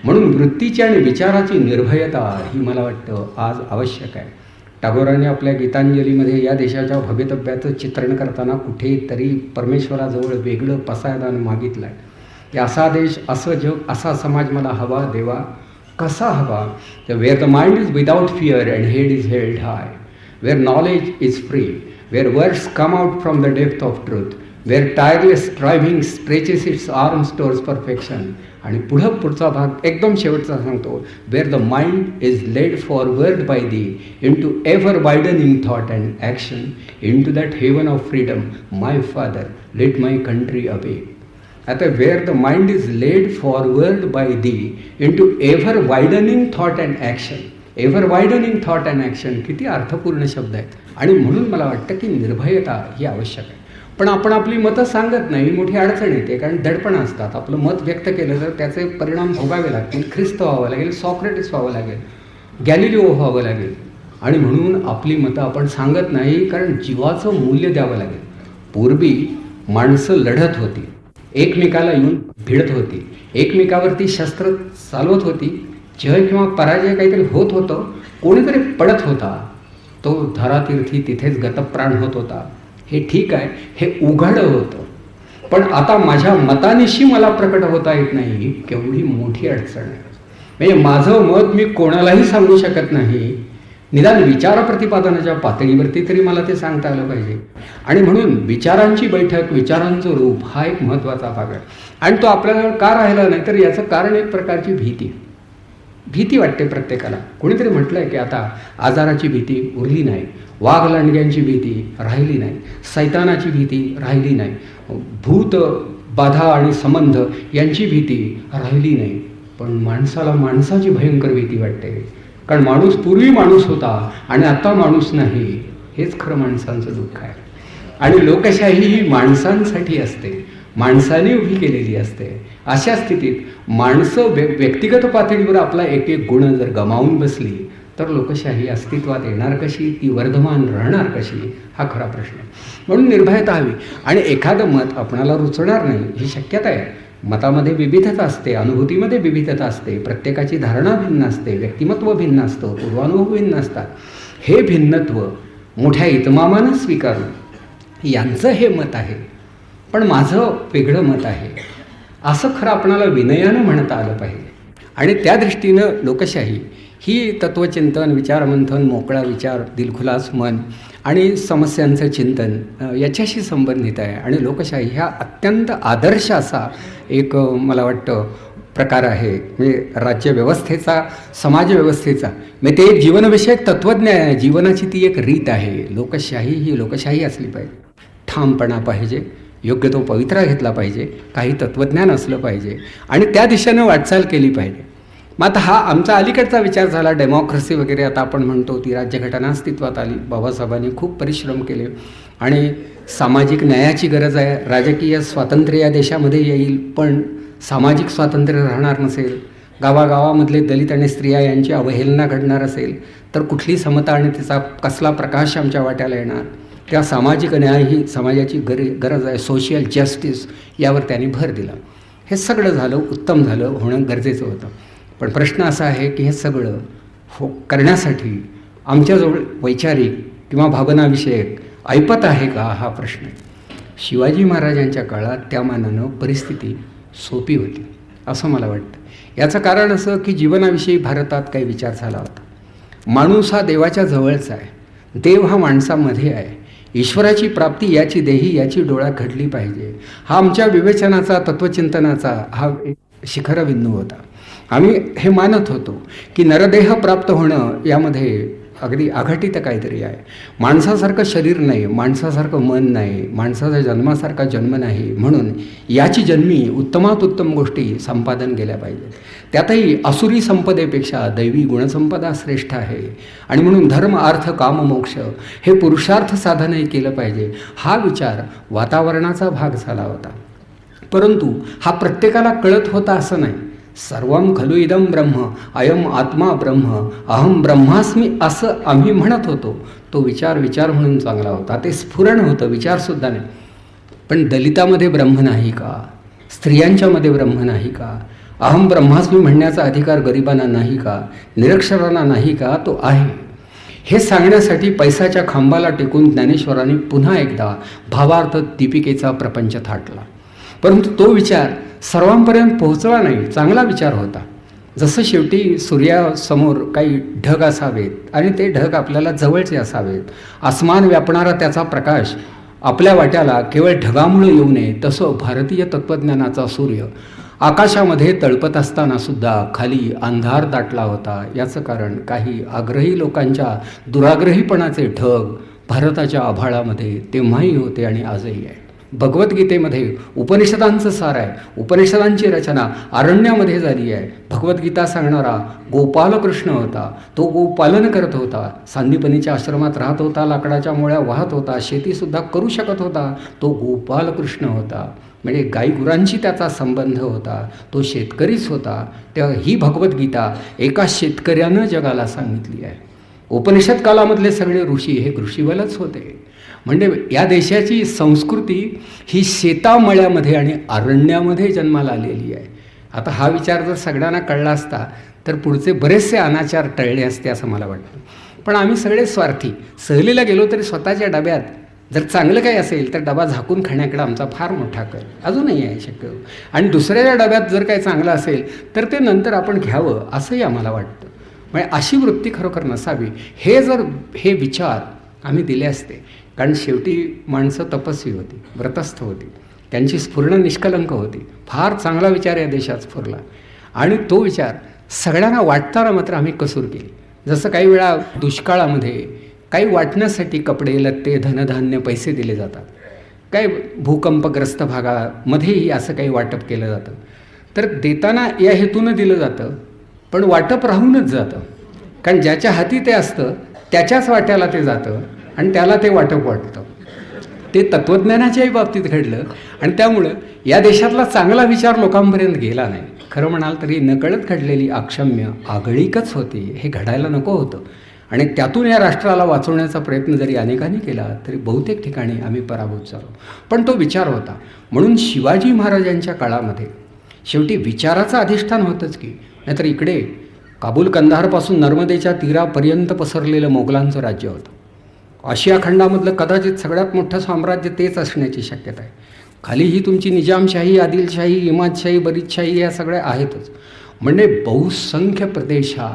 म्हणून वृत्तीची आणि विचाराची निर्भयता ही मला वाटतं आज आवश्यक आहे. टागोरांनी आपल्या गीतांजलीमध्ये या देशाच्या भवितव्याचं चित्रण करताना कुठेतरी परमेश्वराजवळ वेगळं पसायदान मागितलं आहे. असा देश, असं जग, असा समाज मला हवा देवा. कसा हवा? Where the mind is without fear and head is held high, where knowledge is free, where words come out from the depth of truth, where tireless striving stretches its arms towards perfection. आणि पुढचा भाग एकदम शेवटचा सांगतो, where the mind is led forward by thee into ever widening thought and action, into that heaven of freedom my father let my country away. आता wear the mind is led forward by thee into ever widening thought and action. Ever widening thought and action किती अर्थपूर्ण शब्द आहेत. आणि म्हणून मला वाटतं की निर्भयता ही आवश्यक आहे. पण आपण आपली मतं सांगत नाही, मोठी अडचण येते, कारण दडपण असतात. आपलं मत व्यक्त केलं तर त्याचे परिणाम भोगावे लागतील. ख्रिस्त व्हावं लागेल, सॉक्रेटिस व्हावं लागेल, गॅलिलिओ व्हावं लागेल. आणि म्हणून आपली मतं आपण सांगत नाही, कारण जीवाचं मूल्य द्यावं लागेल. पूर्वी माणसं लढत होती, एकमेकाला येऊन भिडत होती, एकमेकावरती शस्त्र चालवत होती. जय किंवा पराजय काहीतरी होत होतं, कोणीतरी पडत होता, तो धरातीर्थी तिथेच गतप्राण होत होता. हे ठीक आहे, हे उघड होतं. पण आता माझ्या मतानिशी मला प्रकट होता येत नाही, केवढी मोठी अडचण आहे. म्हणजे माझं मत मी कोणालाही सांगू शकत नाही, निदान विचार प्रतिपादनाच्या पातळीवरती तरी मला ते सांगता आलं पाहिजे. आणि म्हणून विचारांची बैठक, विचारांचं रूप हा एक महत्त्वाचा भाग आहे. आणि तो आपल्याला का राहिला नाही, तर याचं कारण एक प्रकारची भीती वाटते प्रत्येकाला. कोणीतरी म्हटलं आहे की आता आजाराची भीती उरली नाही, वाघ लांडग्यांची भीती राहिली नाही, सैतानाची भीती राहिली नाही, भूत बाधा आणि संबंध यांची भीती राहिली नाही. पण माणसाला माणसाची भयंकर भीती वाटते, कारण माणूस पूर्वी माणूस होता आणि आता माणूस नाही. हेच खरं माणसांचं दुःख आहे. आणि लोकशाही ही माणसांसाठी असते, माणसाने उभी केलेली असते. अशा स्थितीत माणसं व्यक्तिगत पातळीवर आपला एक एक गुण जर गमावून बसली तर लोकशाही अस्तित्वात येणार कशी, ती वर्धमान राहणार कशी, हा खरा प्रश्न आहे. म्हणून निर्भयता हवी. आणि एखादं मत आपणाला रुचणार नाही ही शक्यता आहे. मतामध्ये विविधता असते, अनुभूतीमध्ये विविधता असते, प्रत्येकाची धारणा भिन्न असते, व्यक्तिमत्व भिन्न असतं, पूर्वानुभव भिन्न असतात. हे भिन्नत्व मोठ्या इतमामानं स्वीकारून यांचं हे मत आहे, पण माझं वेगळं मत आहे, असं खरं आपणाला विनयानं म्हणता आलं पाहिजे. आणि त्या दृष्टीनं लोकशाही ही तत्त्वचिंतन, विचारमंथन, मोकळा विचार, दिलखुलास मन आणि समस्यांचं चिंतन याच्याशी संबंधित आहे. आणि लोकशाही ह्या अत्यंत आदर्श असा एक मला वाटतं प्रकार आहे. म्हणजे राज्यव्यवस्थेचा, समाजव्यवस्थेचा, म्हणजे ते एक जीवनविषयक तत्त्वज्ञान आहे, जीवनाची ती एक रीत आहे. लोकशाही ही लोकशाही असली पाहिजे. ठामपणा पाहिजे, योग्य तो पवित्रा घेतला पाहिजे, काही तत्त्वज्ञान असलं पाहिजे आणि त्या दिशेनं वाटचाल केली पाहिजे. मग आता हा आमचा अलीकडचा विचार झाला, डेमोक्रेसी वगैरे आता आपण म्हणतो, ती राज्यघटना अस्तित्वात आली, बाबासाहेबांनी खूप परिश्रम केले आणि सामाजिक न्यायाची गरज आहे. राजकीय स्वातंत्र्य या देशामध्ये येईल, पण सामाजिक स्वातंत्र्य राहणार नसेल, गावागावामधले दलित आणि स्त्रिया यांची अवहेलना घडणार असेल तर कुठली समता आणि तिचा कसला प्रकाश आमच्या वाट्याला येणार. त्या सामाजिक न्याय ही समाजाची गरज आहे, सोशल जस्टिस यावर त्यांनी भर दिला. हे सगळं झालं, उत्तम झालं, होणं गरजेचं होतं. पण प्रश्न असा आहे की हे सगळं करण्यासाठी आमच्याजवळ वैचारिक किंवा भावनाविषयक ऐपत आहे का, हा प्रश्न आहे. शिवाजी महाराजांच्या काळात त्या मानानं परिस्थिती सोपी होती असं मला वाटतं. याचं कारण असं की जीवनाविषयी भारतात काही विचार झाला होता. माणूस हा देवाच्या जवळचा आहे, देव हा माणसामध्ये आहे, ईश्वराची प्राप्ती याची देही याची डोळा घडली पाहिजे, हा आमच्या विवेचनाचा, तत्त्वचिंतनाचा हा एक शिखरबिंदू होता. आम्ही हे मानत होतो की नरदेह प्राप्त होणं यामध्ये अगदी अघटित काहीतरी आहे. माणसासारखं शरीर नाही, माणसासारखं मन नाही, माणसाचा जन्मासारखा जन्म नाही, म्हणून याची जन्मी उत्तमात उत्तम गोष्टी संपादन केल्या पाहिजेत. त्यातही असुरी संपदेपेक्षा दैवी गुणसंपदा श्रेष्ठ आहे आणि म्हणून धर्म, अर्थ, काम, मोक्ष हे पुरुषार्थ साधनही केलं पाहिजे. हा विचार वातावरणाचा भाग झाला होता. परंतु हा प्रत्येकाला कळत होता असं नाही. सर्वम खलु इदम ब्रह्म, अयम आत्मा ब्रह्म, अहम ब्रह्मास्मी असं आम्ही म्हणत होतो. तो विचार म्हणून चांगला होता, ते स्फुरण होतं, विचारसुद्धा नाही. पण दलितामध्ये ब्रह्म नाही का, स्त्रियांच्यामध्ये ब्रह्म नाही का, अहम ब्रह्मास्मी म्हणण्याचा अधिकार गरिबांना नाही का, निरक्षरांना नाही का? तो आहे. हे सांगण्यासाठी पैसाच्या खांबाला टेकून ज्ञानेश्वरांनी पुन्हा एकदा भावार्थ दीपिकेचा प्रपंच थाटला. परंतु तो विचार सर्वांपर्यंत पोहोचला नाही. चांगला विचार होता. जसं शेवटी सूर्यासमोर काही ढग असावेत आणि ते ढग आपल्याला जवळचे असावेत, आसमान व्यापणारा त्याचा प्रकाश आपल्या वाट्याला केवळ ढगामुळे येऊ नये, तसं भारतीय तत्त्वज्ञानाचा सूर्य आकाशामध्ये तळपत असताना सुद्धा खाली अंधार दाटला होता. याचं कारण काही आग्रही लोकांच्या दुराग्रहीपणाचे ढग भारताच्या आभाळामध्ये तेव्हाही होते आणि आजही आहे. भगवद्गीतेमध्ये उपनिषदांचं सार आहे. उपनिषदांची रचना आरण्यामध्ये झाली आहे. भगवद्गीता सांगणारा गोपालकृष्ण होता. तो गोपालन करत होता. सांदीपनीच्या आश्रमात राहत होता. लाकडाच्या मुळ्या वाहत होता. शेतीसुद्धा करू शकत होता. तो गोपालकृष्ण होता. म्हणजे गाईगुरांशी त्याचा संबंध होता. तो शेतकरीच होता. तेव्हा ही भगवद्गीता एका शेतकऱ्यानं जगाला सांगितली आहे. उपनिषद कालामधले सगळे ऋषी हे ऋषीवलच होते. म्हणजे या देशाची संस्कृती ही शेतामळ्यामध्ये आणि अरण्यामध्ये जन्माला आलेली आहे. आता हा विचार जर सगळ्यांना कळला असता तर पुढचे बरेचसे अनाचार टळले असते असं मला वाटतं. पण आम्ही सगळे स्वार्थी. सहलीला गेलो तरी स्वतःच्या डब्यात जर चांगलं काही असेल तर डबा झाकून खाण्याकडे आमचा फार मोठा कल अजूनही आहे शक्य. आणि दुसऱ्याच्या डब्यात जर काही चांगलं असेल तर ते नंतर आपण घ्यावं असंही आम्हाला वाटतं. म्हणजे अशी वृत्ती खरोखर नसावी. हे विचार आम्ही दिले असते. कारण शेवटी माणसं तपस्वी होती, व्रतस्थ होती, त्यांची स्फुरणं निष्कलंक होती. फार चांगला विचार या देशात स्फुरला आणि तो विचार सगळ्यांना वाटताना मात्र आम्ही कसूर केली. जसं काही वेळा दुष्काळामध्ये काही वाटण्यासाठी कपडे, लत्ते, धनधान्य, पैसे दिले जातात. काही भूकंपग्रस्त भागामध्येही असं काही वाटप केलं जातं. तर देताना या हेतूनं दिलं जातं, पण वाटप राहूनच जातं. कारण ज्याच्या हाती ते असतं त्याच्याच वाट्याला ते जातं आणि त्याला ते वाटप वाटतं. ते तत्त्वज्ञानाच्याही बाबतीत घडलं आणि त्यामुळं या देशातला चांगला विचार लोकांपर्यंत गेला नाही. खरं म्हणाल तरी नकळत घडलेली अक्षम्य आगळीकच होती. हे घडायला नको होतं आणि त्यातून या राष्ट्राला वाचवण्याचा प्रयत्न जरी अनेकांनी केला तरी बहुतेक ठिकाणी आम्ही पराभूत झालो. पण तो विचार होता. म्हणून शिवाजी महाराजांच्या काळामध्ये शेवटी विचाराचं अधिष्ठान होतंच की. नाहीतर इकडे काबूल कंदारपासून नर्मदेच्या तीरापर्यंत पसरलेलं मोगलांचं राज्य होतं. आशिया खंडामधलं कदाचित सगळ्यात मोठं साम्राज्य तेच असण्याची शक्यता आहे. खाली ही तुमची निजामशाही, आदिलशाही, इमादशाही, बरीदशाही या सगळ्या आहेतच. म्हणजे बहुसंख्य प्रदेश हा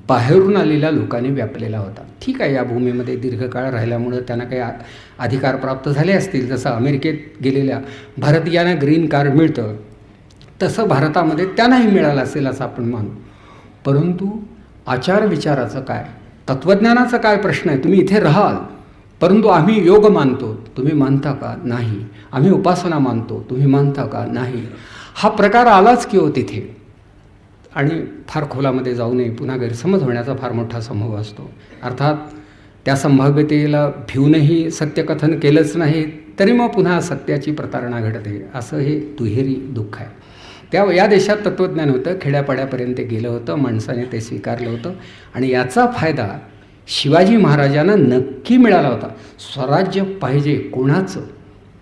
बाहेरून आलेल्या लोकांनी व्यापलेला होता. ठीक आहे, या भूमीमध्ये दीर्घकाळ राहिल्यामुळं त्यांना काही अधिकार प्राप्त झाले असतील. जसं अमेरिकेत गेलेल्या भारतीयांना ग्रीन कार्ड मिळतं तसं भारतामध्ये त्यांनाही मिळालं असेल असं आपण मानू. परंतु आचार विचाराचं काय, तत्त्वज्ञानाचा काय प्रश्न आहे. तुम्ही इथे राहाल परंतु आम्ही योग मानतो, तुम्ही मानता का? नाही. आम्ही उपासना मानतो, तुम्ही मानता का? नाही. हा प्रकार आलाच की हो तिथे. आणि फार खोलामध्ये जाऊ नये, पुन्हा गैरसमज होण्याचा फार मोठा संभव असतो. अर्थात त्या संभाव्यतेला भिवूनही सत्यकथन केलंच नाही तरी मग पुन्हा सत्याची प्रतारणा घडते. असं हे दुहेरी दुःख आहे. या देशात तत्त्वज्ञान होतं, खेड्यापाड्यापर्यंत गेलं होतं, माणसाने ते स्वीकारलं होतं आणि याचा फायदा शिवाजी महाराजांना नक्की मिळाला होता. स्वराज्य पाहिजे कोणाचं?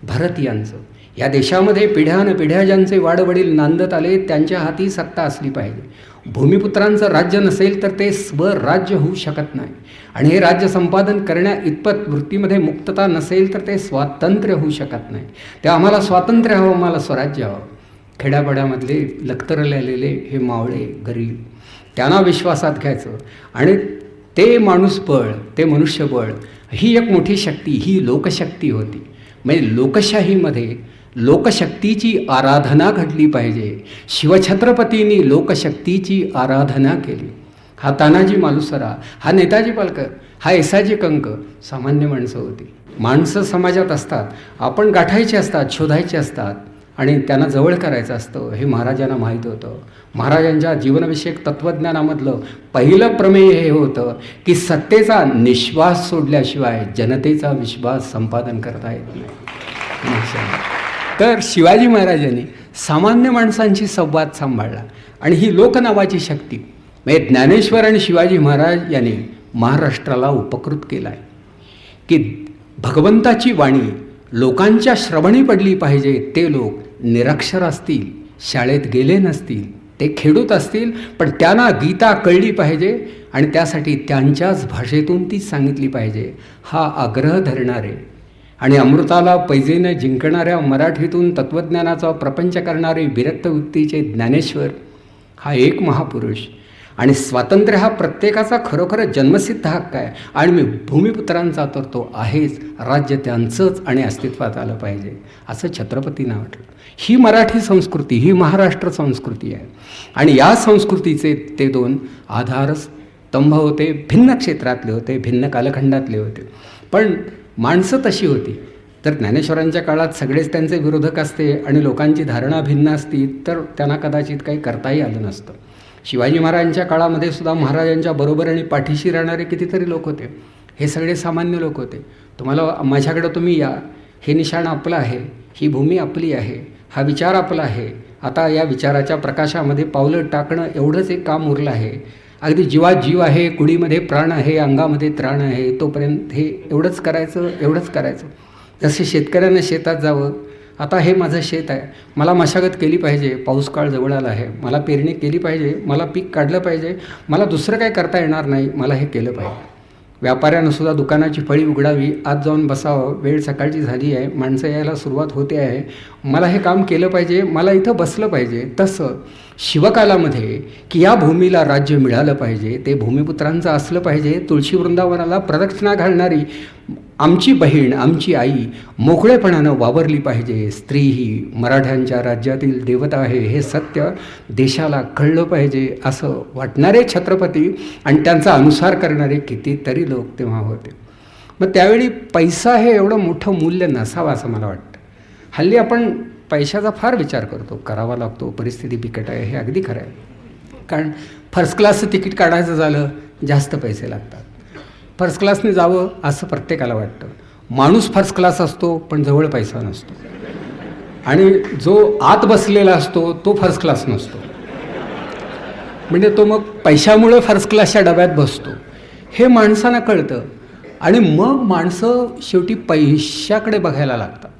भारतीयांचं. या देशामध्ये पिढ्यानपिढ्या ज्यांचे वाडवडील नांदत आले त्यांच्या हाती सत्ता असली पाहिजे. भूमिपुत्रांचं राज्य नसेल तर ते स्वराज्य होऊ शकत नाही आणि हे राज्य संपादन करण्या इतपत वृत्तीमध्ये मुक्तता नसेल तर ते स्वातंत्र्य होऊ शकत नाही. तेव्हा आम्हाला स्वातंत्र्य हवं, आम्हाला स्वराज्य हवं. खेड्यापाड्यामधले लखतरले आलेले हे मावळे गरीब त्यांना विश्वासात घ्यायचं आणि ते माणूसबळ, ते मनुष्यबळ ही एक मोठी शक्ती, ही लोकशक्ती होती. म्हणजे लोकशाहीमध्ये लोकशक्तीची आराधना घडली पाहिजे. शिवछत्रपतींनी लोकशक्तीची आराधना केली. हा तानाजी मालुसरा, हा नेताजी पालकर, हा येसाजी कंक सामान्य माणसं होती. माणसं समाजात असतात, आपण गाठायची असतात, शोधायची असतात आणि त्यांना जवळ करायचं असतं. हे महाराजांना माहीत होतं. महाराजांच्या जीवनविषयक तत्त्वज्ञानामधलं पहिलं प्रमेय हे होतं की सत्तेचा निश्वास सोडल्याशिवाय जनतेचा विश्वास संपादन करता येत नाही. तर शिवाजी महाराजांनी सामान्य माणसांशी संवाद सांभाळला आणि ही लोक नावाची शक्ती म्हणजे ज्ञानेश्वर आणि शिवाजी महाराज यांनी महाराष्ट्राला उपकृत केला आहे की भगवंताची वाणी लोकांच्या श्रवणी पडली पाहिजे. ते लोक निरक्षर असतील, शाळेत गेले नसतील, ते खेडूत असतील, पण त्यांना गीता कळली पाहिजे आणि त्यासाठी त्यांच्याच भाषेतून ती सांगितली पाहिजे हा आग्रह धरणारे आणि अमृताला पैजेने जिंकणाऱ्या मराठीतून तत्त्वज्ञानाचा प्रपंच करणारे विरक्त व्यक्तीचे ज्ञानेश्वर हा एक महापुरुष. आणि स्वातंत्र्य हा प्रत्येकाचा खरोखर जन्मसिद्ध हक्क आहे आणि मी भूमिपुत्रांचा तर तो आहेच, राज्य त्यांचंच आणि अस्तित्वात आलं पाहिजे असं छत्रपतींना वाटलं. ही मराठी संस्कृती, ही महाराष्ट्र संस्कृती आहे आणि या संस्कृतीचे ते दोन आधारस्तंभ होते. भिन्न क्षेत्रातले होते, भिन्न कालखंडातले होते, पण माणसं तशी होती. तर ज्ञानेश्वरांच्या काळात सगळेच त्यांचे विरोधक असते आणि लोकांची धारणा भिन्न असती तर त्यांना कदाचित काही करताही आलं नसतं. शिवाजी महाराजांच्या काळामध्ये सुद्धा महाराजांच्या बरोबर आणि पाठीशी राहणारे कितीतरी लोक होते. हे सगळे सामान्य लोक होते. तुम्हाला माझ्याकडं तुम्ही या, हे निशाण आपलं आहे, ही भूमी आपली आहे, हा विचार आपला आहे. आता या विचाराच्या प्रकाशामध्ये पावलं टाकणं एवढंच एक काम उरलं आहे. अगदी जीवात जीव आहे, कुडीमध्ये प्राण आहे, अंगामध्ये त्राण आहे, तोपर्यंत हे एवढंच करायचं. जसे शेतकऱ्यानं शेतात जावं, आता हे माझं शेत आहे, मला मशागत केली पाहिजे, पाऊस काळ जवळ आला आहे, मला पेरणी केली पाहिजे, मला पीक काढलं पाहिजे, मला दुसरं काय करता येणार नाही, मला हे केलं पाहिजे. व्यापाऱ्यानं सुद्धा दुकानाची फळी उघडावी, आत जाऊन बसावं, वेळ सकाळची झाली आहे, माणसं यायला सुरुवात होते आहे, मला हे काम केलं पाहिजे, मला इथं बसलं पाहिजे. तसं शिवकालामध्ये की या भूमीला राज्य मिळालं पाहिजे, ते भूमिपुत्रांचं असलं पाहिजे. तुळशी वृंदावनाला प्रदक्षिणा घालणारी आमची बहीण, आमची आई मोकळेपणानं वावरली पाहिजे. स्त्री ही मराठ्यांच्या राज्यातील देवता आहे हे सत्य देशाला कळलं पाहिजे असं वाटणारे छत्रपती आणि त्यांचा अनुसार करणारे कितीतरी लोक तेव्हा होते. मग त्यावेळी पैसा हे एवढं मोठं मूल्य नसावं असं मला वाटतं. हल्ली आपण पैशाचा फार विचार करतो, करावा लागतो, परिस्थिती बिकट आहे, हे अगदी खरं आहे. कारण फर्स्ट क्लासचं तिकीट काढायचं झालं जास्त पैसे लागतात. फर्स्ट क्लासने जावं असं प्रत्येकाला वाटतं. माणूस फर्स्ट क्लास असतो पण जवळ पैसा नसतो आणि जो आत बसलेला असतो तो फर्स्ट क्लास नसतो. म्हणजे तो मग पैशामुळे फर्स्ट क्लासच्या डब्यात बसतो हे माणसांना कळतं आणि मग माणसं शेवटी पैशाकडे बघायला लागतात.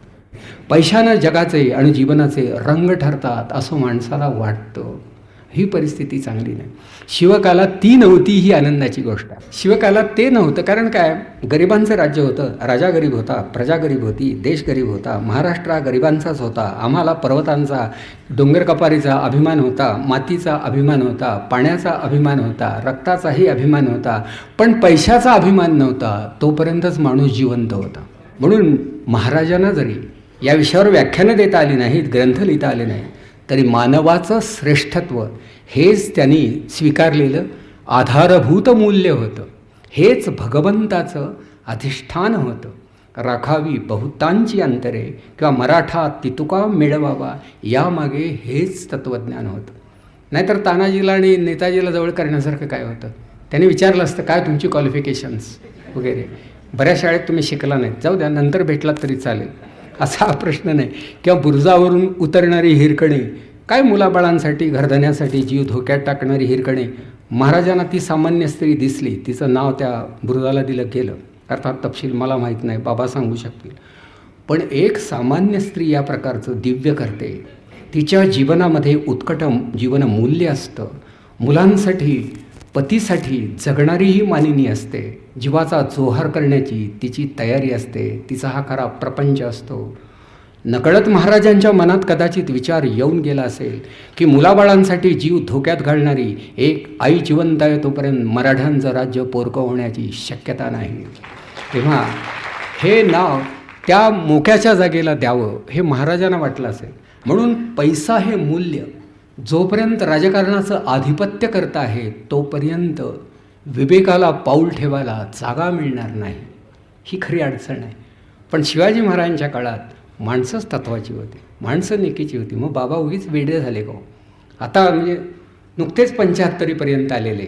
पैशानं जगाचे आणि जीवनाचे रंग ठरतात असं माणसाला वाटतं. ही परिस्थिती चांगली नाही. शिवकालात ती नव्हती ही आनंदाची गोष्ट आहे. शिवकालात ते नव्हतं कारण काय, गरिबांचं राज्य होतं, राजा गरीब होता, प्रजा गरीब होती, देश गरीब होता, महाराष्ट्र हा गरिबांचाच होता. आम्हाला पर्वतांचा, डोंगर कपारीचा अभिमान होता, मातीचा अभिमान होता, पाण्याचा अभिमान होता, रक्ताचाही अभिमान होता, पण पैशाचा अभिमान नव्हता. तोपर्यंतच माणूस जिवंत होता. म्हणून महाराजांना जरी या विषयावर व्याख्यानं देता आली नाहीत, ग्रंथ लिहिता आले नाहीत, तरी मानवाचं श्रेष्ठत्व हेच त्यांनी स्वीकारलेलं आधारभूत मूल्य होतं. हेच भगवंताचं अधिष्ठान होतं. राखावी बहुतांची अंतरे किंवा मराठा तितुका मिळवावा यामागे हेच तत्त्वज्ञान होतं. नाहीतर तानाजीला आणि नेताजीला जवळ करण्यासारखं काय होतं. त्यांनी विचारलं असतं काय तुमची क्वालिफिकेशन्स वगैरे, बऱ्याच शाळेत तुम्ही शिकला नाहीत, जाऊ द्या नंतर भेटलात तरी चालेल असा हा प्रश्न नाही. किंवा बुरुजावरून उतरणारी हिरकणे, काय मुलाबाळांसाठी घरधण्यासाठी जीव धोक्यात टाकणारी हिरकणे. महाराजांना ती सामान्य स्त्री दिसली, तिचं नाव त्या बुरुजाला दिलं गेलं. अर्थात तपशील मला माहीत नाही, बाबा सांगू शकतील. पण एक सामान्य स्त्री या प्रकारचं दिव्य करते. तिच्या जीवनामध्ये उत्कट जीवन मूल्य असतं. मुलांसाठी, पतीसाठी जगणारीही मानिनी असते. जीवाचा जोहार करण्याची तिची तयारी असते. तिचा हा खरा प्रपंच असतो. नकळत महाराजांच्या मनात कदाचित विचार येऊन गेला असेल की मुलाबाळांसाठी जीव धोक्यात घालणारी एक आई जिवंत आहे तोपर्यंत मराठ्यांचं राज्य पोरकं होण्याची शक्यता नाही. तेव्हा हे नाव त्या मोक्याच्या जागेला द्यावं हे महाराजांना वाटलं असेल. म्हणून पैसा हे मूल्य जोपर्यंत राजकारणाचं आधिपत्य करत आहे तोपर्यंत विवेकाला पाऊल ठेवायला जागा मिळणार नाही. ही खरी अडचण आहे. पण शिवाजी महाराजांच्या काळात माणसंच तत्वाची होती, माणसं नेकीची होती. मग बाबा उगीच वेडे झाले का? आता म्हणजे नुकतेच 75पर्यंत आलेले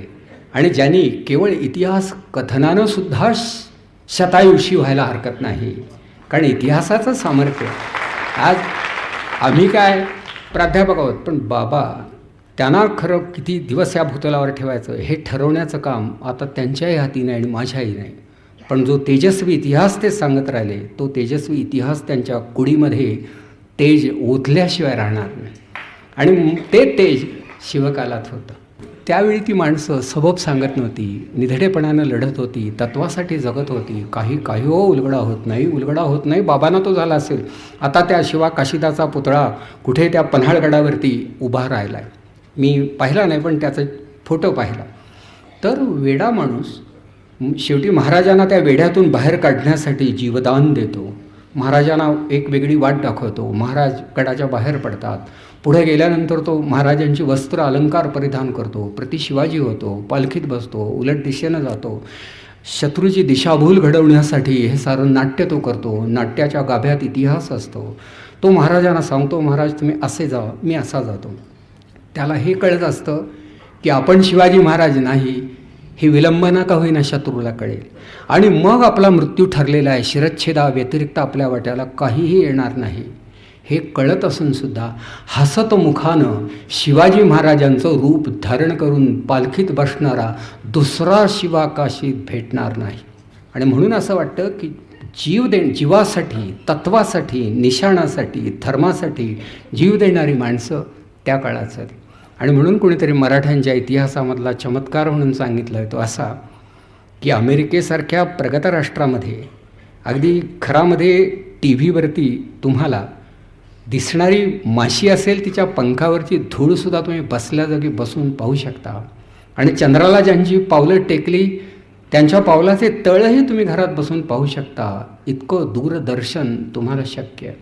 आणि ज्यांनी केवळ इतिहास कथनानं सुद्धा शतायुषी व्हायला हरकत नाही. कारण इतिहासाचं सामर्थ्य, आज आम्ही काय प्राध्यापक आहोत पण बाबा त्यांना खरं किती दिवस या भूतलावर ठेवायचं हे ठरवण्याचं काम आता त्यांच्याही हाती नाही आणि माझ्याही नाही. पण जो तेजस्वी इतिहास ते सांगत राहिले तो तेजस्वी इतिहास त्यांच्या कुडीमध्ये तेज ओतल्याशिवाय राहणार नाही. आणि ते तेज शिवकालात होतं. त्यावेळी ती माणसं सबब सांगत नव्हती, निधडेपणानं लढत होती, तत्वासाठी जगत होती. काही हो उलगडा होत नाही. बाबांना तो झाला असेल. आता त्या शिवा काशिदाचा पुतळा कुठे त्या पन्हाळगडावरती उभा राहिला आहे. मी पाहिला नाही, पण त्याचा फोटो पाहिला. तर वेडा माणूस शेवटी महाराजांना त्या वेड्यातून बाहेर काढण्यासाठी जीवदान देतो. महाराजांना एक वेगळी वाट दाखवतो. महाराज गडाच्या बाहेर पडतात. पुढे गेल्यानंतर तो महाराजांची वस्त्र अलंकार परिधान करतो, प्रति शिवाजी होतो, पालखीत बसतो, उलट दिशेनं जातो. शत्रूची दिशाभूल घडवण्यासाठी हे सारं नाट्य तो करतो. नाट्याच्या गाभ्यात इतिहास असतो. तो महाराजांना सांगतो, महाराज तुम्ही असे जा, मी असा जातो. त्याला हे कळत असतं की आपण शिवाजी महाराज नाही, ही विलंबना का होईना शत्रूला कळेल. आणि मग आपला मृत्यू ठरलेला आहे. शिरच्छेदा व्यतिरिक्त आपल्या वाट्याला काहीही येणार नाही हे कळत असूनसुद्धा हसत मुखानं शिवाजी महाराजांचं रूप धारण करून पालखीत बसणारा दुसरा शिवा काशीत भेटणार नाही. आणि म्हणून असं वाटतं की जीवासाठी, तत्वासाठी, निशाणासाठी, धर्मासाठी जीव देणारी माणसं त्या काळात झाली. आणि म्हणून कोणीतरी मराठ्यांच्या इतिहासामधला चमत्कार म्हणून सांगितला आहे तो असा की अमेरिकेसारख्या प्रगत राष्ट्रामध्ये अगदी घरामध्ये टी व्हीवरती तुम्हाला दिसणारी माशी असेल, तिच्या पंखावरची धूळसुद्धा तुम्ही बसल्या जागी बसून पाहू शकता. आणि चंद्राला ज्यांची पावलं टेकली त्यांच्या पावलाचे तळही तुम्ही घरात बसून पाहू शकता. इतकं दूरदर्शन तुम्हाला शक्य आहे.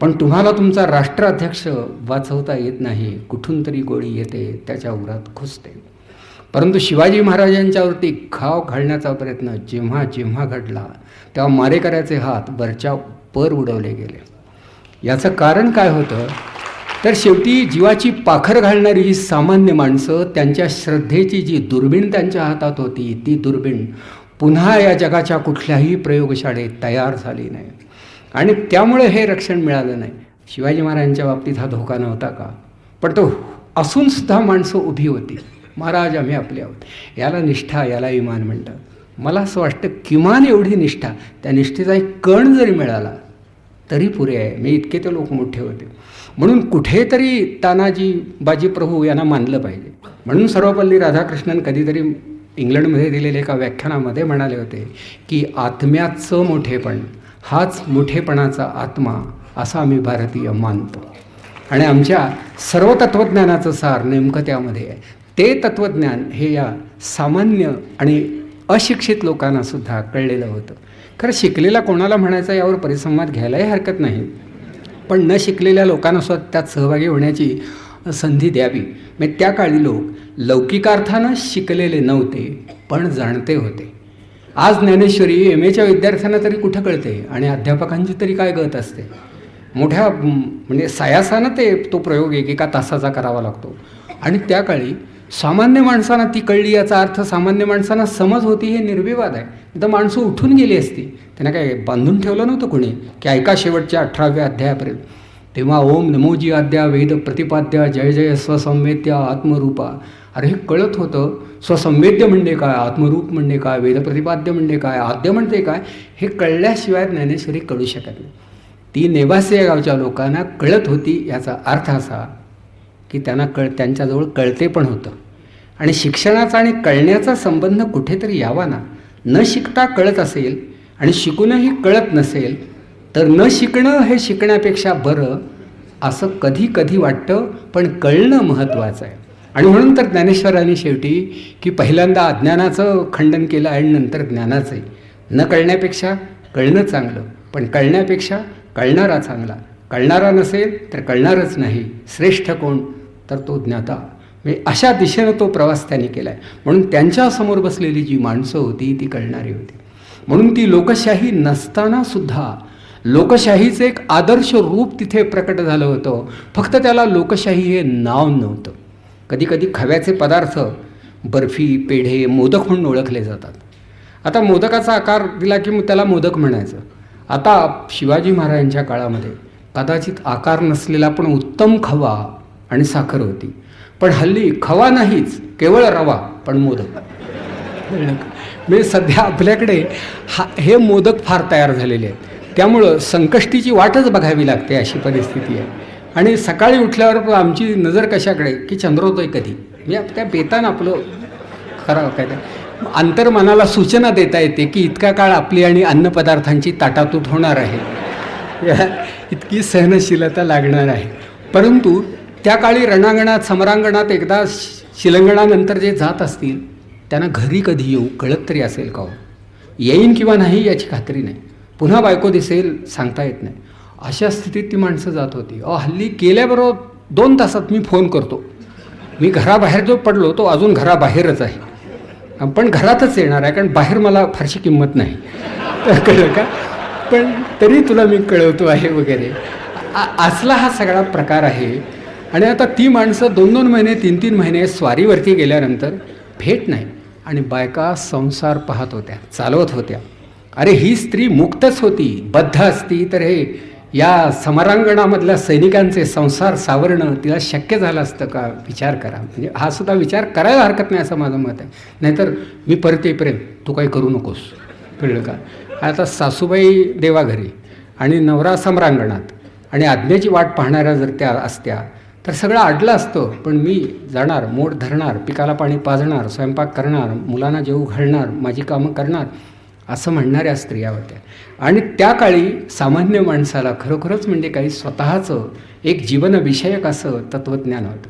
पण तुम्हाला तुमचा राष्ट्राध्यक्ष वाचवता येत नाही. कुठून तरी गोळी येते, त्याच्या उरात घुसते. परंतु शिवाजी महाराजांच्यावरती घाव घालण्याचा प्रयत्न जेव्हा जेव्हा घडला तेव्हा मारेकऱ्याचे हात वरच्या वर उडवले गेले. याचं कारण काय होतं तर शेवटी जीवाची पाखर घालणारी ही सामान्य माणसं, त्यांच्या श्रद्धेची जी दुर्बीण त्यांच्या हातात होती, ती दुर्बीण पुन्हा या जगाच्या कुठल्याही प्रयोगशाळेत तयार झाली नाही. आणि त्यामुळे हे रक्षण मिळालं नाही. शिवाजी महाराजांच्या बाबतीत हा धोका नव्हता का? पण तो असूनसुद्धा माणसं उभी होती. महाराज आम्ही आपले आहोत. याला निष्ठा, याला इमान म्हणतात. मला असं वाटतं किमान एवढी निष्ठा, त्या निष्ठेचा एक कण जरी मिळाला तरी पुरे आहे. मी इतके ते लोक मोठे होते. म्हणून कुठेतरी तानाजी बाजीप्रभू यांना मानलं पाहिजे. म्हणून सर्वपल्ली राधाकृष्णन कधीतरी इंग्लंडमध्ये दिलेल्या एका व्याख्यानामध्ये म्हणाले होते की आत्म्याचं मोठेपण हाच मोठेपणाचा आत्मा असा आम्ही भारतीय मानतो. आणि आमच्या सर्व तत्त्वज्ञानाचं सार नेमकं त्यामध्ये आहे. ते तत्त्वज्ञान हे या सामान्य आणि अशिक्षित लोकांनासुद्धा कळलेलं होतं. खरं शिकलेला कोणाला म्हणायचा यावर परिसंवाद घ्यायलाही हरकत नाही, पण न शिकलेल्या लोकांनासुद्धा त्यात सहभागी होण्याची संधी द्यावी. म्हणजे त्या काळी लोक लौकिकार्थानं शिकलेले नव्हते, पण जाणते होते. आज ज्ञानेश्वरी MA विद्यार्थ्यांना तरी कुठं कळते आणि अध्यापकांची तरी काय गत असते. मोठ्या म्हणजे सायासानं तो प्रयोग एकेका तासाचा करावा लागतो. आणि त्या काळी सामान्य माणसांना ती कळली, याचा अर्थ सामान्य माणसांना समज होती हे निर्विवाद आहे. तर माणसं उठून गेली असती, त्यांना काय बांधून ठेवलं नव्हतं कोणी की ऐका शेवटच्या 18व्या अध्यायापर्यंत. तेव्हा ओम नमोजी आद्या वेद प्रतिपाद्या जय जय स्वसंवेद्या आत्मरूपा. अरे हे कळत होतं. स्वसंवेद्य म्हणजे काय, आत्मरूप म्हणजे काय, वेदप्रतिपाद्य म्हणजे काय, आद्य म्हणजे काय, हे कळल्याशिवाय ज्ञानेश्वरी कळू शकत नाही. ती नेवासी या गावच्या लोकांना कळत होती. याचा अर्थ असा की त्यांना त्यांच्याजवळ कळते पण होतं. आणि शिक्षणाचा आणि कळण्याचा संबंध कुठेतरी यावा ना. न शिकता कळत असेल आणि शिकूनही कळत नसेल तर न शिकणं हे शिकण्यापेक्षा बरं असं कधी कधी वाटतं. पण कळणं महत्त्वाचं आहे. आणि म्हणून तर ज्ञानेश्वरांनी शेवटी की पहिल्यांदा अज्ञानाचं खंडन केलं आणि नंतर ज्ञानाचंही. न कळण्यापेक्षा कळणं चांगलं, पण कळण्यापेक्षा कळणारा चांगला. कळणारा नसेल तर कळणारच नाही. श्रेष्ठ कोण तर तो ज्ञाता. म्हणजे अशा दिशेनं तो प्रवास त्यांनी केला आहे. म्हणून त्यांच्यासमोर बसलेली जी माणसं होती ती कळणारी होती. म्हणून ती लोकशाही नसतानासुद्धा लोकशाहीचं एक आदर्श रूप तिथे प्रकट झालं होतं. फक्त त्याला लोकशाही हे नाव नव्हतं. कधी कधी खव्याचे पदार्थ बर्फी, पेढे, मोदक म्हणून ओळखले जातात. आता मोदकाचा आकार दिला की मग त्याला मोदक म्हणायचं. आता शिवाजी महाराजांच्या काळामध्ये कदाचित आकार नसलेला पण उत्तम खवा आणि साखर होती. पण हल्ली खवा नाहीच, केवळ रवा पण मोदक. म्हणजे सध्या आपल्याकडे हे मोदक फार तयार झालेले आहेत. त्यामुळं संकष्टीची वाटच बघावी लागते अशी परिस्थिती आहे. आणि सकाळी उठल्यावर आमची नजर कशाकडे की चंद्रोदय कधी, म्हणजे त्या बेतान आपलं खरं काय ते अंतर्मनाला सूचना देता येते की इतका काळ आपली आणि अन्नपदार्थांची ताटातूट होणार आहे, इतकी सहनशीलता लागणार आहे. परंतु त्या काळी रणांगणात समरांगणात एकदा शिलंगणानंतर जे जात असतील त्यांना घरी कधी येऊ कळत तरी असेल का हो? येईन किंवा नाही याची खात्री नाही, पुन्हा बायको दिसेल सांगता येत नाही. अशा स्थितीत ती माणसं जात होती. हल्ली गेल्याबरोबर 2 तासात मी फोन करतो, मी घराबाहेर जो पडलो तो अजून घराबाहेरच आहे, पण घरातच येणार आहे, कारण बाहेर मला फारशी किंमत नाही, तर कळलं का, पण तरी तुला मी कळवतो आहे वगैरे. असला हा सगळा प्रकार आहे. आणि आता ती माणसं 2-2 महिने 3-3 महिने स्वारीवरती गेल्यानंतर भेट नाही, आणि बायका संसार पाहत होत्या, चालवत होत्या. अरे ही स्त्री मुक्तच होती, बद्ध असती तर हे या समरांगणामधल्या सैनिकांचे संसार सावरणं तिला शक्य झालं असतं का? विचार करा. म्हणजे हा सुद्धा विचार करायला हरकत नाही असं माझं मत आहे. नाहीतर मी परत येईपर्यंत तू काही करू नकोस, कळलं का. आता सासूबाई देवाघरी आणि नवरा समरांगणात आणि आज्ञेची वाट पाहणाऱ्या जर त्या असत्या तर सगळं अडलं असतं. पण मी जाणार, मोड धरणार, पिकाला पाणी पाजणार, स्वयंपाक करणार, मुलांना जेवू घालणार, माझी कामं करणार, असं म्हणणाऱ्या स्त्रिया होत्या. आणि त्या काळी सामान्य माणसाला खरोखरच म्हणजे काही स्वतःचं एक जीवनविषयक असं तत्त्वज्ञान होतं.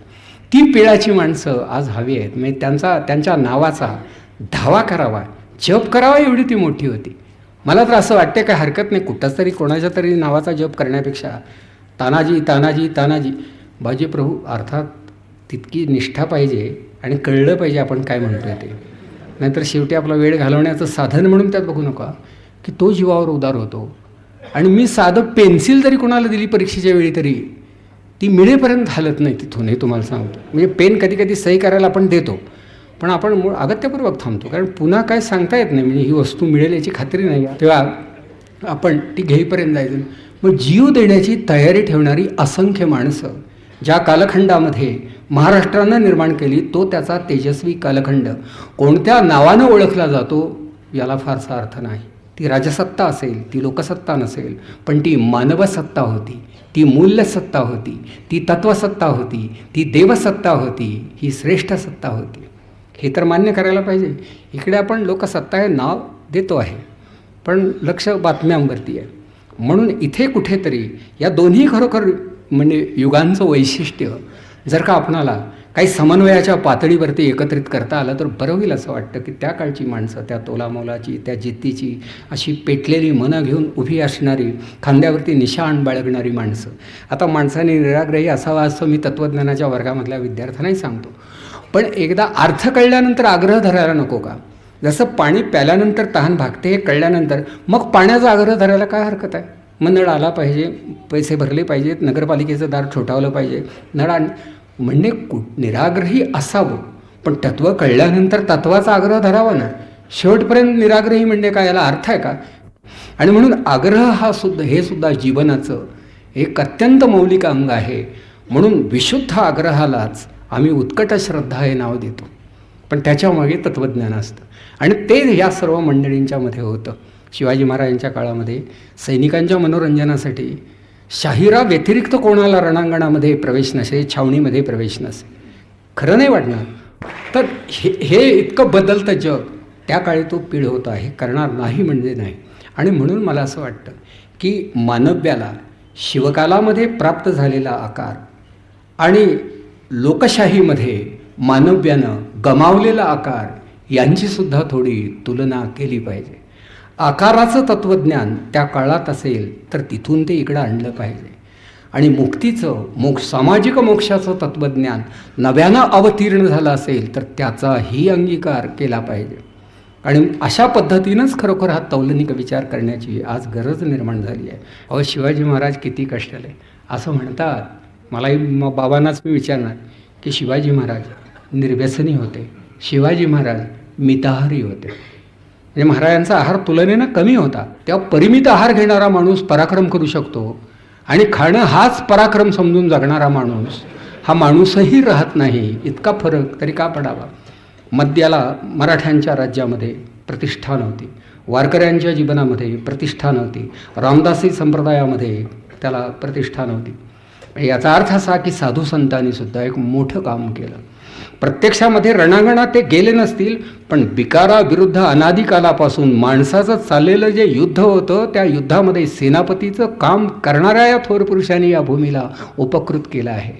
ती पिढाची माणसं आज हवी आहेत, म्हणजे त्यांच्या नावाचा धावा करावा, जप करावा, एवढी ती मोठी होती. मला तर असं वाटते काय हरकत नाही कुठंच तरी कोणाच्या तरी नावाचा जप करण्यापेक्षा तानाजी तानाजी तानाजी बाजी प्रभू, अर्थात तितकी निष्ठा पाहिजे आणि कळलं पाहिजे आपण काय म्हणतो आहे ते. नाहीतर शेवटी आपला वेळ घालवण्याचं साधन म्हणून त्यात बघू नका की तो जीवावर उदार होतो. आणि मी साधं पेन्सिल जरी कोणाला दिली परीक्षेच्या वेळी तरी ती मिळेपर्यंत हालत नाही तिथून, हे तुम्हाला सांगतो. म्हणजे पेन कधी कधी सही करायला आपण देतो, पण आपण मूळ अगत्यपूर्वक थांबतो, कारण पुन्हा काय सांगता येत नाही, म्हणजे ही वस्तू मिळेल याची खात्री नाही. तेव्हा आपण ती घेईपर्यंत जायचं. मग जीव देण्याची तयारी ठेवणारी असंख्य माणसं ज्या कालखंडामध्ये महाराष्ट्रानं निर्माण केली, तो त्याचा तेजस्वी कालखंड कोणत्या नावानं ओळखला जातो याला फारसा अर्थ नाही. ती राजसत्ता असेल, ती लोकसत्ता नसेल, पण ती मानवसत्ता होती, ती मूल्यसत्ता होती, ती तत्वसत्ता होती, ती देवसत्ता होती, ही श्रेष्ठ सत्ता होती. हे तर मान्य करायला पाहिजे. इकडे आपण लोकसत्ता हे नाव देतो आहे, पण लक्ष बातम्यांवरती आहे. म्हणून इथे कुठेतरी या दोन्ही खरोखर म्हणजे युगांचं वैशिष्ट्य जर का आपणाला काही समन्वयाच्या पातळीवरती एकत्रित करता आलं तर बरं होईल असं वाटतं. की त्या काळची माणसं, त्या तोलामोलाची, त्या जिद्दीची, अशी पेटलेली मनं घेऊन उभी असणारी, खांद्यावरती निशाण बाळगणारी माणसं. आता माणसाने निराग्रही असावा असं मी तत्त्वज्ञानाच्या वर्गामधल्या विद्यार्थ्यांनाही सांगतो, पण एकदा अर्थ कळल्यानंतर आग्रह धरायला नको का? जसं पाणी प्याल्यानंतर तहान भागते हे कळल्यानंतर मग पाण्याचा आग्रह धरायला काय हरकत आहे? मग नळ आला पाहिजे, पैसे भरले पाहिजेत, नगरपालिकेचं दार ठोठावलं पाहिजे, नळा म्हणजे निराग्रही असावं, पण तत्त्व कळल्यानंतर तत्वाचा आग्रह धरावा ना. शेवटपर्यंत निराग्रही म्हणजे काय, याला अर्थ आहे का? आणि म्हणून आग्रह हा सुद्धा हे सुद्धा जीवनाचं एक अत्यंत मौलिक अंग आहे. म्हणून विशुद्ध आग्रहालाच आम्ही उत्कट श्रद्धा हे नाव देतो, पण त्याच्यामागे तत्त्वज्ञान असतं. आणि ते या सर्व मंडळींच्या मध्ये होतं. शिवाजी महाराजांच्या काळामध्ये सैनिकांच्या मनोरंजनासाठी शाहिरा व्यतिरिक्त कोणाला रणांगणामध्ये प्रवेश नसे, छावणीमध्ये प्रवेश नसे. खरं नाही वाटणार. तर हे इतकं बदलतं जग त्या काळी तो पिढ होता, हे करणार नाही म्हणजे नाही. आणि म्हणून मला असं वाटतं की मानव्याला शिवकालामध्ये प्राप्त झालेला आकार आणि लोकशाहीमध्ये मानव्यानं गमावलेला आकार यांचीसुद्धा थोडी तुलना केली पाहिजे. आकाराचं तत्त्वज्ञान त्या काळात असेल तर तिथून ते इकडं आणलं पाहिजे. आणि मुक्तीचं सामाजिक मोक्षाचं तत्त्वज्ञान नव्यानं अवतीर्ण झालं असेल तर त्याचाही अंगीकार केला पाहिजे. आणि अशा पद्धतीनंच खरोखर हा तौलनिक विचार करण्याची आज गरज निर्माण झाली आहे. अहो, शिवाजी महाराज किती कष्टाले असं म्हणतात. मलाही बाबांनाच मी विचारणार की शिवाजी महाराज निर्व्यसनी होते, शिवाजी महाराज मिताहारी होते. म्हणजे महाराजांचा आहार तुलनेनं कमी होता, तेव्हा परिमित आहार घेणारा माणूस पराक्रम करू शकतो, आणि खाणं हाच पराक्रम समजून जगणारा माणूस हा माणूसही राहत नाही. इतका फरक तरी का पडावा? मद्याला मराठ्यांच्या राज्यामध्ये प्रतिष्ठा नव्हती, वारकऱ्यांच्या जीवनामध्ये प्रतिष्ठा नव्हती, रामदासी संप्रदायामध्ये त्याला प्रतिष्ठा नव्हती. याचा अर्थ असा की साधू संतांनी सुद्धा एक मोठं काम केलं. प्रत्यक्षामध्ये रणांगणात ते गेले नसतील, पण विकाराविरुद्ध अनादिकालापासून माणसाचं चाललेलं जे युद्ध होतं, त्या युद्धामध्ये सेनापतीचं काम करणाऱ्या या थोर पुरुषांनी या भूमीला उपकृत केलं आहे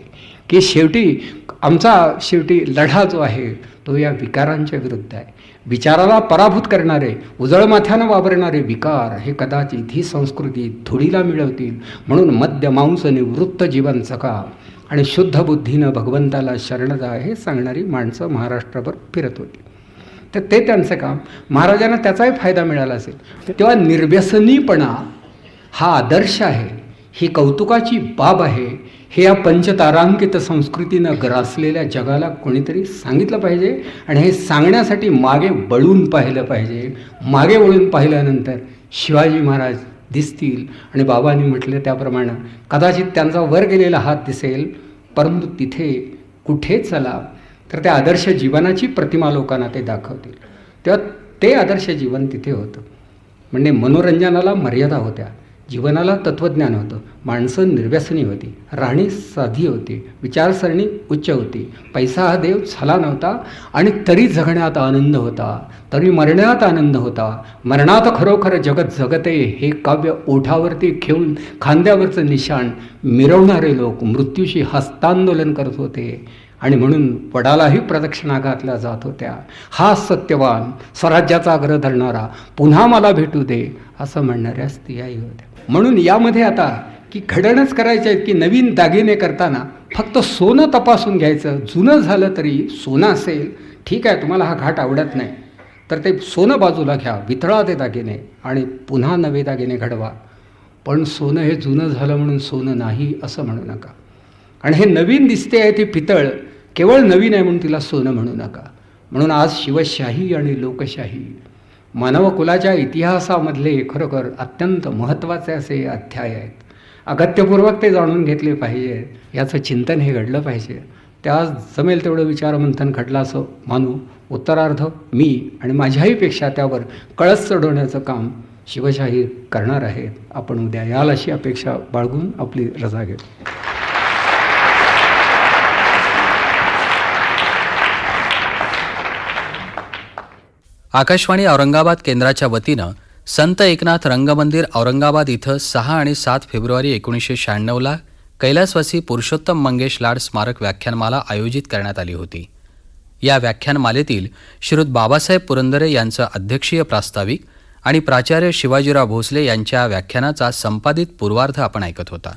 की शेवटी लढा जो आहे तो या विकारांच्या विरुद्ध आहे. विचाराला पराभूत करणारे, उजळ माथ्यानं वावरणारे विकार हे कदाचित ही संस्कृती धुळीला मिळवतील. म्हणून मद्य मांस निवृत्त जीवन जगा आणि शुद्ध बुद्धीनं भगवंताला शरण जा हे सांगणारी माणसं महाराष्ट्राभर फिरत होती. तर ते त्यांचं काम. महाराजांना त्याचाही फायदा मिळाला असेल. तेव्हा निर्व्यसनीपणा हा आदर्श आहे, ही कौतुकाची बाब आहे, हे या पंचतारांकित संस्कृतीनं ग्रासलेल्या जगाला कोणीतरी सांगितलं पाहिजे. आणि हे सांगण्यासाठी मागे वळून पाहिलं पाहिजे. मागे वळून पाहिल्यानंतर शिवाजी महाराज दिसतील आणि बाबांनी म्हटलं त्याप्रमाणे कदाचित त्यांचा वर गेलेला हात दिसेल, परंतु तिथे कुठे चला तर त्या आदर्श जीवनाची प्रतिमा लोकांना ते दाखवतील. तेव्हा ते आदर्श जीवन तिथे होतं. म्हणजे मनोरंजनाला मर्यादा होत्या, जीवनाला तत्त्वज्ञान होतं, माणसं निर्व्यसनी होती, राहणी साधी होती, विचारसरणी उच्च होती, पैसा हा देव झाला नव्हता आणि तरी जगण्यात आनंद होता, तरी मरण्यात आनंद होता. मरणात खरोखर जगत जगते हे काव्य ओठावरती घेऊन खांद्यावरचं निशाण मिरवणारे लोक मृत्यूशी हस्तांदोलन करत होते आणि म्हणून वडालाही प्रदक्षिणा घातल्या जात होत्या. हा सत्यवान, स्वराज्याचा आग्रह धरणारा, पुन्हा मला भेटू दे असं म्हणणाऱ्या स्त्रियाही होत्या. म्हणून यामध्ये आता की घडणच करायचे आहेत की नवीन दागिने करताना फक्त सोनं तपासून घ्यायचं. जुनं झालं तरी सोनं असेल, ठीक आहे, तुम्हाला हा घाट आवडत नाही तर ते सोनं बाजूला घ्या, वितळा ते दागिने आणि पुन्हा नवे दागिने घडवा. पण सोनं हे जुनं झालं म्हणून सोनं नाही असं म्हणू नका. आणि हे नवीन दिसते आहे ती पितळ केवळ नवीन आहे म्हणून तिला सोनं म्हणू नका. म्हणून आज शिवशाही आणि लोकशाही मानवकुलाच्या इतिहासामधले खरोखर अत्यंत महत्त्वाचे असे अध्याय आहेत. अगत्यपूर्वक ते जाणून घेतले पाहिजे, याचं चिंतन हे घडलं पाहिजे. त्या जमेल तेवढं विचारमंथन घडलं असं मानू. उत्तरार्ध मी आणि माझ्याहीपेक्षा त्यावर कळस चढवण्याचं काम शिवशाही करणार आहेत. आपण उद्या याल अशी अपेक्षा बाळगून आपली रजा घेतो. आकाशवाणी औरंगाबाद केंद्राच्या वतीनं संत एकनाथ रंगमंदिर औरंगाबाद इथं 6 आणि 7 फेब्रुवारी 1996ला कैलासवासी पुरुषोत्तम मंगेश लाड स्मारक व्याख्यानमाला आयोजित करण्यात आली होती. या व्याख्यानमालेतील श्रीयुत बाबासाहेब पुरंदरे यांचं अध्यक्षीय प्रास्ताविक आणि प्राचार्य शिवाजीराव भोसले यांच्या व्याख्यानाचा संपादित पूर्वार्ध आपण ऐकत होता.